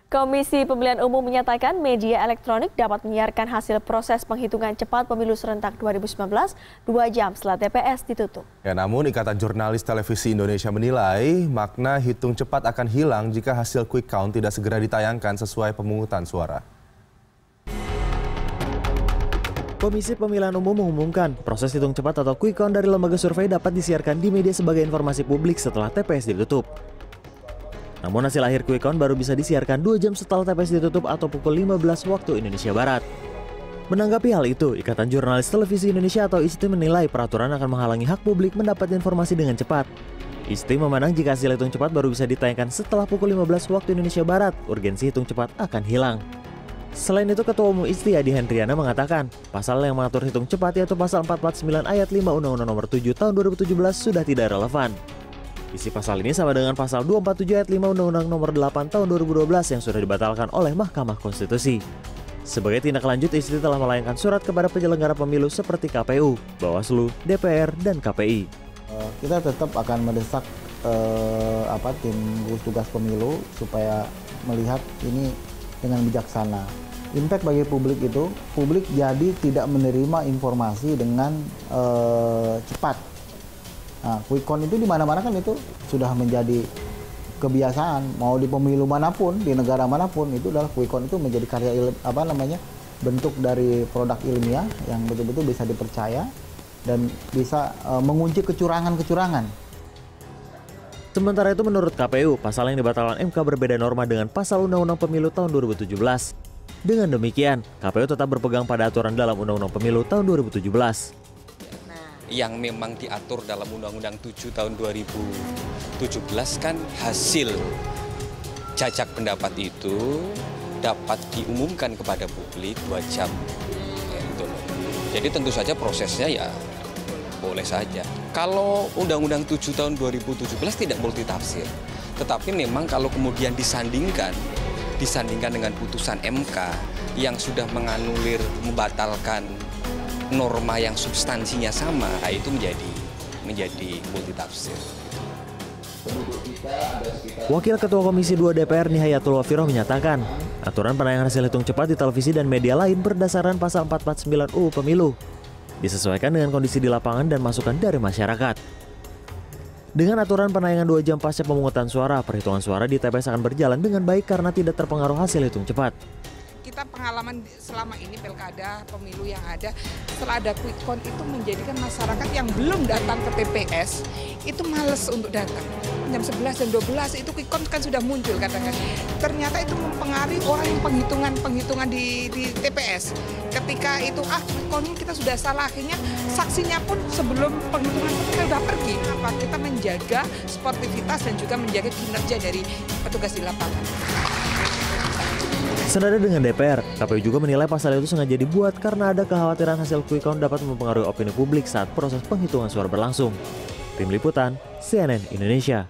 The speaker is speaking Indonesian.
Komisi Pemilihan Umum menyatakan media elektronik dapat menyiarkan hasil proses penghitungan cepat pemilu serentak 2019 2 jam setelah TPS ditutup. Ya, namun Ikatan Jurnalis Televisi Indonesia menilai makna hitung cepat akan hilang jika hasil quick count tidak segera ditayangkan sesuai pemungutan suara. Komisi Pemilihan Umum mengumumkan proses hitung cepat atau quick count dari lembaga survei dapat disiarkan di media sebagai informasi publik setelah TPS ditutup. Namun hasil akhir quick count baru bisa disiarkan 2 jam setelah TPS ditutup atau pukul 15 waktu Indonesia Barat. Menanggapi hal itu, Ikatan Jurnalis Televisi Indonesia atau IJTI menilai peraturan akan menghalangi hak publik mendapat informasi dengan cepat. IJTI memandang jika hasil hitung cepat baru bisa ditayangkan setelah pukul 15 waktu Indonesia Barat, urgensi hitung cepat akan hilang. Selain itu, Ketua Umum IJTI Adi Hendriana mengatakan, pasal yang mengatur hitung cepat yaitu pasal 449 ayat 5 Undang-Undang Nomor 7 Tahun 2017 sudah tidak relevan. Isi pasal ini sama dengan pasal 247 ayat 5 Undang-Undang Nomor 8 Tahun 2012 yang sudah dibatalkan oleh Mahkamah Konstitusi. Sebagai tindak lanjut, IJTI telah melayangkan surat kepada penyelenggara pemilu seperti KPU, Bawaslu, DPR, dan KPI. Kita tetap akan mendesak tim gugus tugas pemilu supaya melihat ini dengan bijaksana. Impact bagi publik itu, publik jadi tidak menerima informasi dengan cepat. Nah, quick count itu di mana-mana kan itu sudah menjadi kebiasaan. Mau di pemilu manapun, di negara manapun, itu adalah quick count itu menjadi karya bentuk dari produk ilmiah yang betul-betul bisa dipercaya dan bisa mengunci kecurangan-kecurangan. Sementara itu menurut KPU, pasal yang dibatalkan MK berbeda norma dengan pasal Undang-Undang Pemilu tahun 2017. Dengan demikian, KPU tetap berpegang pada aturan dalam Undang-Undang Pemilu tahun 2017. Yang memang diatur dalam Undang-Undang 7 tahun 2017 kan hasil jajak pendapat itu dapat diumumkan kepada publik 2 jam. Jadi tentu saja prosesnya ya boleh saja. Kalau Undang-Undang 7 tahun 2017 tidak multitafsir, tetapi memang kalau kemudian disandingkan dengan putusan MK yang sudah menganulir, membatalkan norma yang substansinya sama, itu menjadi multitafsir. Wakil Ketua Komisi 2 DPR Nihayatul Wafiroh menyatakan, aturan penayangan hasil hitung cepat di televisi dan media lain berdasarkan pasal 449 UU Pemilu, disesuaikan dengan kondisi di lapangan dan masukan dari masyarakat. Dengan aturan penayangan 2 jam pasca pemungutan suara, perhitungan suara di TPS akan berjalan dengan baik karena tidak terpengaruh hasil hitung cepat. Kita pengalaman selama ini pilkada pemilu yang ada, setelah ada quick count itu menjadikan masyarakat yang belum datang ke TPS itu males untuk datang. Jam 11 dan 12 itu quick count kan sudah muncul kadang-kadang. Ternyata itu mempengaruhi orang yang penghitungan di TPS. Ketika itu quick countnya kita sudah salah, akhirnya saksinya pun sebelum penghitungan kita sudah pergi. Kita menjaga sportivitas dan juga menjaga kinerja dari petugas di lapangan. Senada dengan DPR, KPU juga menilai pasal itu sengaja dibuat karena ada kekhawatiran hasil quick count dapat mempengaruhi opini publik saat proses penghitungan suara berlangsung. Tim Liputan, CNN Indonesia.